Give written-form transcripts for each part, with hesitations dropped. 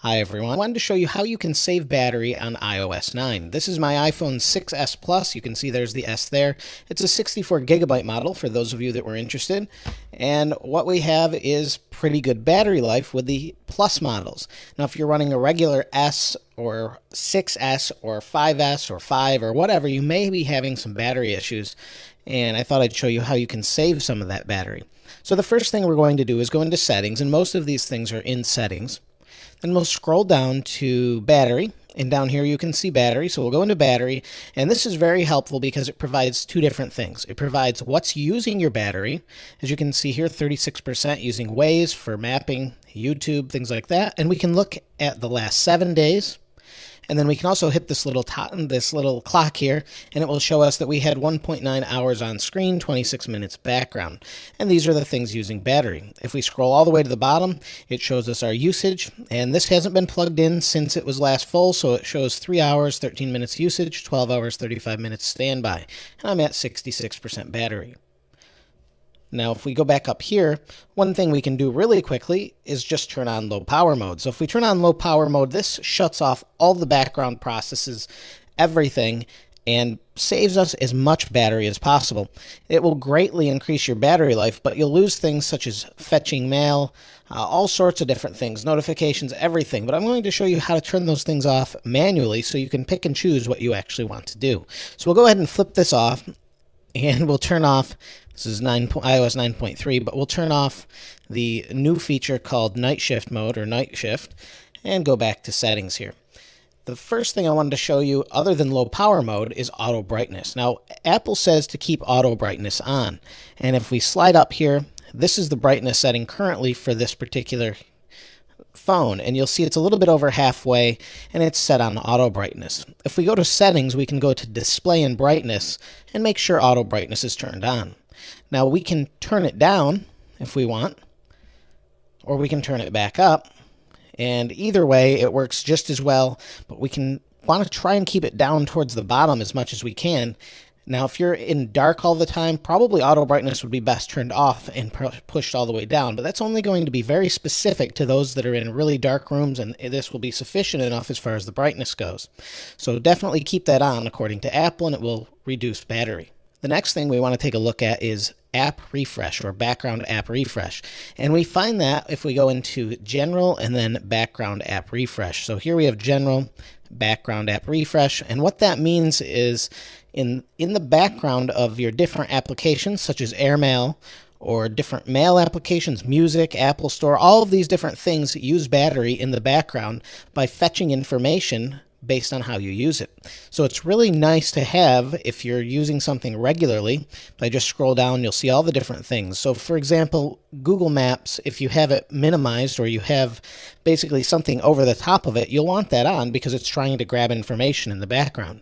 Hi everyone, I wanted to show you how you can save battery on iOS 9. This is my iPhone 6s Plus. You can see there's the S there. It's a 64GB model for those of you that were interested. And what we have is pretty good battery life with the Plus models. Now if you're running a regular S or 6s or 5s or 5 or whatever, you may be having some battery issues. And I thought I'd show you how you can save some of that battery. So the first thing we're going to do is go into settings, and most of these things are in settings. Then we'll scroll down to battery, and down here you can see battery. So we'll go into battery, and this is very helpful because it provides two different things. It provides what's using your battery. As you can see here, 36% using Waze for mapping, YouTube, things like that. And we can look at the last 7 days. And then we can also hit this little clock here, and it will show us that we had 1.9 hours on screen, 26 minutes background. And these are the things using battery. If we scroll all the way to the bottom, it shows us our usage, and this hasn't been plugged in since it was last full, so it shows 3 hours, 13 minutes usage, 12 hours, 35 minutes standby. And I'm at 66% battery. Now, if we go back up here, one thing we can do really quickly is just turn on low power mode. So if we turn on low power mode, this shuts off all the background processes, everything, and saves us as much battery as possible. It will greatly increase your battery life, but you'll lose things such as fetching mail, all sorts of different things, notifications, everything. But I'm going to show you how to turn those things off manually so you can pick and choose what you actually want to do. So we'll go ahead and flip this off, and we'll turn off, this is iOS 9.3, but we'll turn off the new feature called night shift mode, or night shift, and go back to settings here. The first thing I wanted to show you, other than low power mode, is auto brightness. Now, Apple says to keep auto brightness on, and if we slide up here, this is the brightness setting currently for this particular phone, and you'll see it's a little bit over halfway, and it's set on auto brightness. If we go to settings, we can go to display and brightness and make sure auto brightness is turned on. Now we can turn it down if we want, or we can turn it back up, and either way it works just as well, but we can want to try and keep it down towards the bottom as much as we can. Now, if you're in dark all the time, probably auto brightness would be best turned off and pushed all the way down, but that's only going to be very specific to those that are in really dark rooms, and this will be sufficient enough as far as the brightness goes. So definitely keep that on according to Apple, and it will reduce battery. The next thing we want to take a look at is app refresh, or background app refresh. And we find that if we go into general and then background app refresh. So here we have general, background app refresh, and what that means is in the background of your different applications, such as AirMail or different mail applications, music, Apple Store, all of these different things use battery in the background by fetching information based on how you use it. So it's really nice to have if you're using something regularly. If I just scroll down, you'll see all the different things. So for example, Google Maps, if you have it minimized or you have basically something over the top of it, you'll want that on because it's trying to grab information in the background.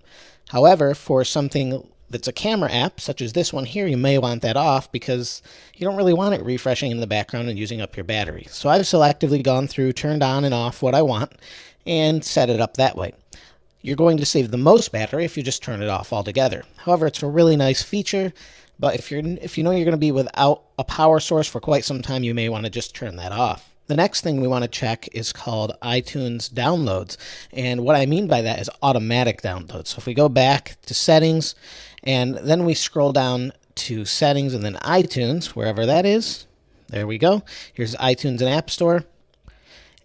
However, for something that's a camera app, such as this one here, you may want that off because you don't really want it refreshing in the background and using up your battery. So I've selectively gone through, turned on and off what I want, and set it up that way. You're going to save the most battery if you just turn it off altogether. However, it's a really nice feature, but if you know you're going to be without a power source for quite some time, you may want to just turn that off. The next thing we want to check is called iTunes downloads, and what I mean by that is automatic downloads. So if we go back to settings, and then we scroll down to settings and then iTunes, wherever that is, there we go. Here's iTunes and App Store,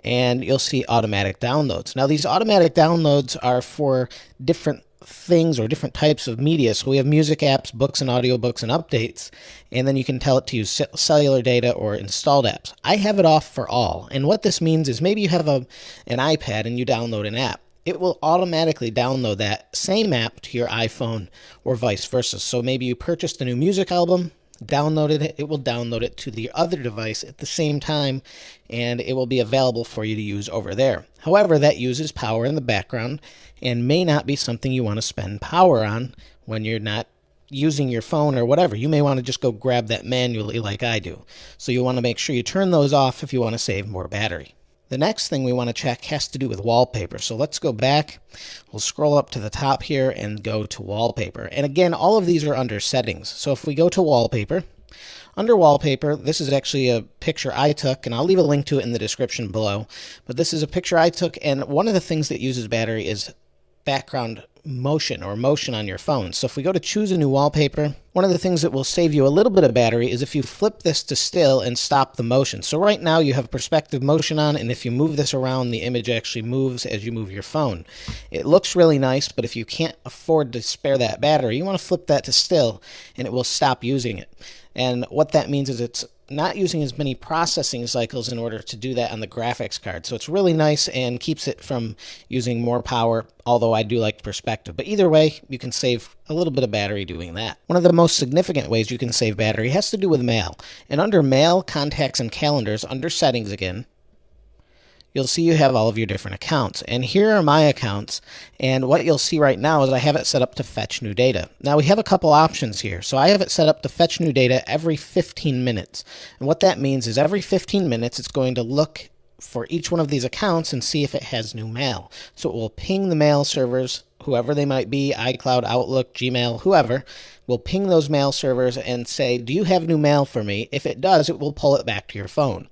and you'll see automatic downloads. Now these automatic downloads are for different things or different types of media. So we have music apps, books and audiobooks and updates, and then you can tell it to use cellular data or installed apps. I have it off for all, and what this means is maybe you have an iPad and you download an app. It will automatically download that same app to your iPhone or vice versa. So maybe you purchased a new music album, downloaded it, it will download it to the other device at the same time, and it will be available for you to use over there. However, that uses power in the background and may not be something you want to spend power on when you're not using your phone or whatever. You may want to just go grab that manually like I do. So you want to make sure you turn those off if you want to save more battery. The next thing we want to check has to do with wallpaper. So let's go back. We'll scroll up to the top here and go to wallpaper. And again, all of these are under settings. So if we go to wallpaper, Under Wallpaper, this is actually a picture I took, and I'll leave a link to it in the description below. But this is a picture I took, and one of the things that uses battery is background motion or motion on your phone. So if we go to choose a new wallpaper, one of the things that will save you a little bit of battery is if you flip this to still and stop the motion. So right now you have perspective motion on, and if you move this around, the image actually moves as you move your phone. It looks really nice, but if you can't afford to spare that battery, you want to flip that to still and it will stop using it. And what that means is it's not using as many processing cycles in order to do that on the graphics card. So it's really nice and keeps it from using more power, although I do like perspective. But either way, you can save a little bit of battery doing that. One of the most significant ways you can save battery has to do with mail. And under Mail, Contacts, and Calendars, under Settings again, you'll see you have all of your different accounts. And here are my accounts. And what you'll see right now is I have it set up to fetch new data. Now we have a couple options here. So I have it set up to fetch new data every 15 minutes. And what that means is every 15 minutes it's going to look for each one of these accounts and see if it has new mail. So it will ping the mail servers, whoever they might be, iCloud, Outlook, Gmail, whoever, will ping those mail servers and say, do you have new mail for me? If it does, it will pull it back to your phone.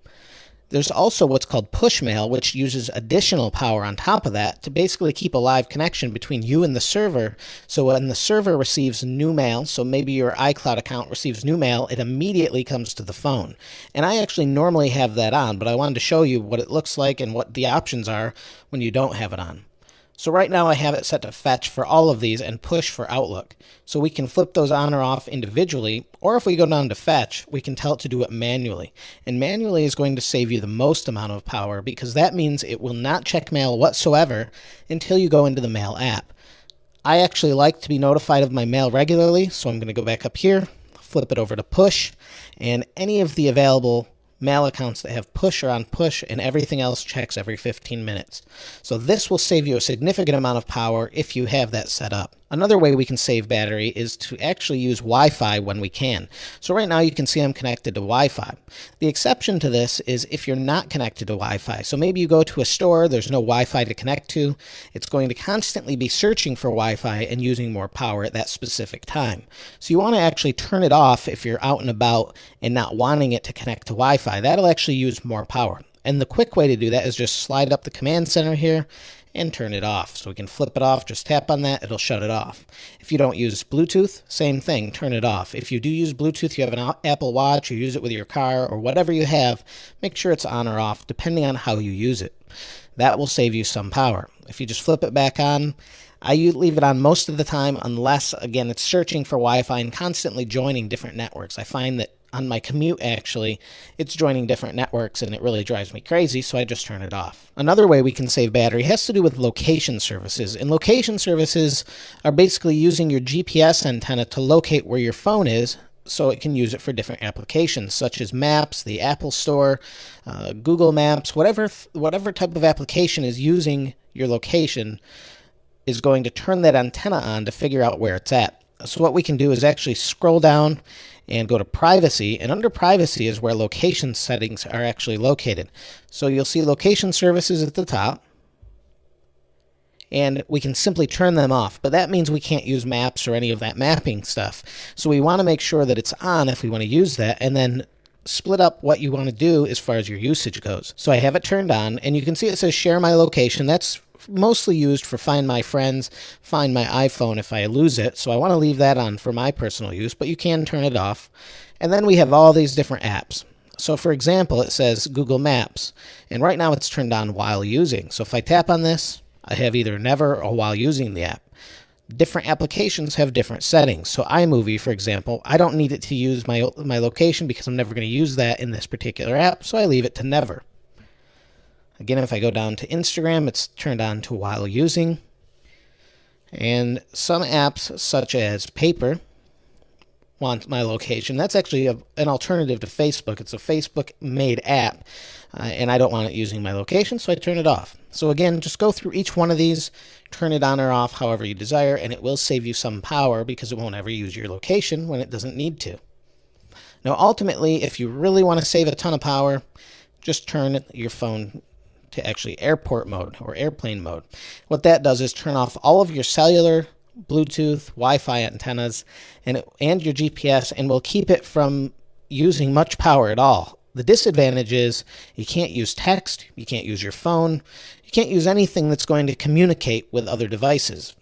There's also what's called push mail, which uses additional power on top of that to basically keep a live connection between you and the server. So when the server receives new mail, so maybe your iCloud account receives new mail, it immediately comes to the phone. And I actually normally have that on, but I wanted to show you what it looks like and what the options are when you don't have it on. So right now I have it set to fetch for all of these and push for Outlook. So we can flip those on or off individually, or if we go down to fetch, we can tell it to do it manually. And manually is going to save you the most amount of power because that means it will not check mail whatsoever until you go into the Mail app. I actually like to be notified of my mail regularly, so I'm going to go back up here, flip it over to push, and any of the available mail accounts that have push are on push, and everything else checks every 15 minutes. So this will save you a significant amount of power if you have that set up. Another way we can save battery is to actually use Wi-Fi when we can. So right now you can see I'm connected to Wi-Fi. The exception to this is if you're not connected to Wi-Fi. So maybe you go to a store, there's no Wi-Fi to connect to. It's going to constantly be searching for Wi-Fi and using more power at that specific time. So you want to actually turn it off if you're out and about and not wanting it to connect to Wi-Fi. That'll actually use more power. And the quick way to do that is just slide up the command center here and turn it off. So we can flip it off, just tap on that, it'll shut it off. If you don't use Bluetooth, same thing, turn it off. If you do use Bluetooth, you have an Apple Watch, or use it with your car, or whatever you have, make sure it's on or off, depending on how you use it. That will save you some power. If you just flip it back on, I leave it on most of the time unless, again, it's searching for Wi-Fi and constantly joining different networks. I find that on my commute, actually, it's joining different networks and it really drives me crazy, so I just turn it off. Another way we can save battery has to do with location services. And location services are basically using your GPS antenna to locate where your phone is so it can use it for different applications, such as Maps, the Apple Store, Google Maps, whatever type of application is using your location is going to turn that antenna on to figure out where it's at. So what we can do is actually scroll down and go to Privacy, and under Privacy is where location settings are actually located. So you'll see location services at the top, and we can simply turn them off, but that means we can't use maps or any of that mapping stuff. So we want to make sure that it's on if we want to use that, and then split up what you want to do as far as your usage goes. So I have it turned on, and you can see it says share my location. That's mostly used for find my friends, find my iPhone if I lose it. So I want to leave that on for my personal use, but you can turn it off. And then we have all these different apps. So for example, it says Google Maps, and right now it's turned on while using. So if I tap on this, I have either never or while using the app. Different applications have different settings. So iMovie, for example, I don't need it to use my location because I'm never going to use that in this particular app, so I leave it to never. Again, if I go down to Instagram, it's turned on to while using. And some apps, such as Paper, want my location. That's actually an alternative to Facebook. It's a Facebook-made app, and I don't want it using my location, so I turn it off. So again, just go through each one of these, turn it on or off however you desire, and it will save you some power because it won't ever use your location when it doesn't need to. Now, ultimately, if you really want to save a ton of power, just turn your phone to actually airport mode or airplane mode. What that does is turn off all of your cellular, Bluetooth, Wi-Fi antennas, and your GPS, and will keep it from using much power at all. The disadvantage is you can't use text, you can't use your phone, you can't use anything that's going to communicate with other devices.